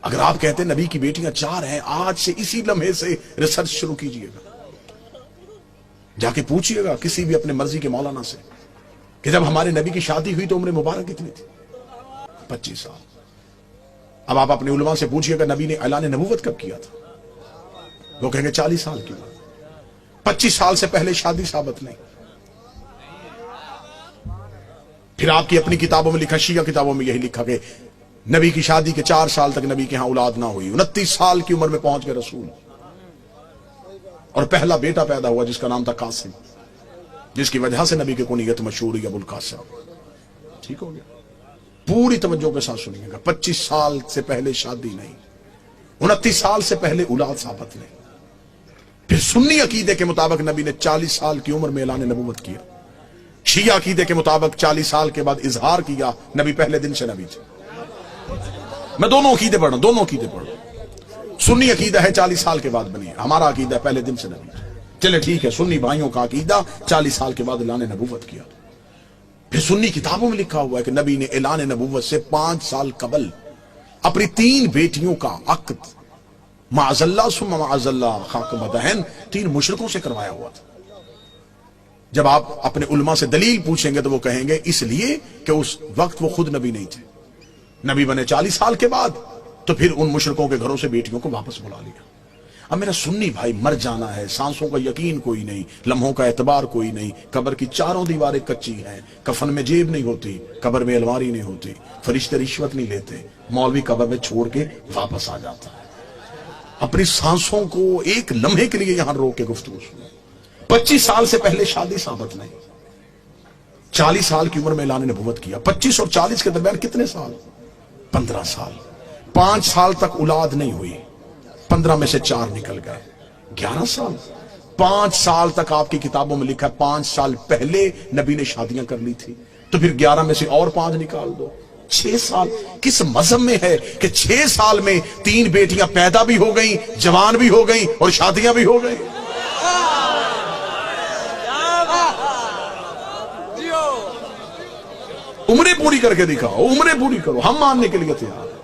اگر آپ کہتے ہیں نبی کی بیٹیاں 4 ہیں، آج سے اسی لمحے سے ریسرچ شروع کیجئے گا، جا کے پوچھئے گا کسی بھی اپنے مرضی کے مولانا سے کہ جب ہمارے نبی کی شادی ہوئی تو عمر مبارک کتنی تھی؟ 25 سال۔ اب آپ اپنے علماء سے پوچھئے گا نبی نے اعلان نبوت کب کیا تھا؟ وہ کہیں گے 40 سال کی بات۔ 25 سال سے پہلے شادی ثابت نہیں۔ پھر آپ کی اپنی کتابوں میں لکھا، شیعہ کتابوں میں یہی لکھا کہ نبی کی شادی کے 4 سال تک نبی کے ہاں اولاد نہ ہوئی، 29 سال کی عمر میں پہنچ گئے رسول، اور پہلا بیٹا پیدا ہوا جس کا نام تھا قاسم، جس کی وجہ سے نبی کی کنیت مشہور ہے ابو القاسم۔ ٹھیک ہو گیا؟ پوری توجہ کے ساتھ سنیے گا، 25 سال سے پہلے شادی نہیں، 29 سال سے پہلے اولاد ثابت نہیں۔ پھر سنی عقیدے کے مطابق نبی نے 40 سال کی عمر میں اعلان نبوت کیا، شیعہ عقیدے کے مطابق 40 سال کے بعد اظہار کیا، نبی پہلے دن سے نبی تھے۔ میں دونوں عقیدے پڑھ رہا ہوں، سنی عقیدہ ہے 40 سال کے بعد بنی ہے، ہمارا عقیدہ ہے پہلے دن سے نبی تھے۔ چلے ٹھیک ہے، سنی بھائیوں کا عقیدہ 40 سال کے بعد اعلان نبوت کیا۔ پھر سنی کتابوں میں لکھا ہوا ہے کہ نبی نے اعلان نبوت سے 5 سال قبل اپنی 3 بیٹیوں کا عقد معاذ اللہ ثم معاذ اللہ خاک مدہن 3 مشرکوں سے کروایا ہوا تھا۔ جب آپ اپنے علماء سے دلیل پوچھیں گے تو وہ کہیں گے اس لیے کہ اس وقت وہ خود نبی نہیں تھے، نبی بنے 40 سال کے بعد، تو پھر ان مشرکوں کے گھروں سے بیٹیوں کو واپس بلا لیا۔ اب میرا سنی بھائی، مر جانا ہے، سانسوں کا یقین کوئی نہیں، لمحوں کا اعتبار کوئی نہیں، قبر کی 4 دیواریں کچی ہیں، کفن میں جیب نہیں ہوتی، قبر میں الماری نہیں ہوتی، فرشتے رشوت نہیں لیتے، مولوی قبر میں چھوڑ کے واپس آ جاتا ہے۔ اپنی سانسوں کو ایک لمحے کے لیے یہاں روک کے گفتگو سنو۔ 25 سال سے پہلے شادی ثابت نہیں، 40 سال کی عمر میں اعلان نبوت کیا۔ 25 اور 40 کے درمیان کتنے سال؟ 15 سال۔ 5 سال تک اولاد نہیں ہوئی، 15 میں سے 4 نکل گئے، 11 سال۔ 5 سال تک آپ کی کتابوں میں لکھا ہے 5 سال پہلے نبی نے شادیاں کر لی تھی، تو پھر 11 میں سے اور 5 نکال دو، 6 سال۔ کس مذہب میں ہے کہ 6 سال میں 3 بیٹیاں پیدا بھی ہو گئیں، جوان بھی ہو گئیں اور شادیاں بھی ہو گئیں؟ عمریں پوری کر کے دکھاؤ، عمریں پوری کرو، ہم ماننے کے لیے تیار ہیں۔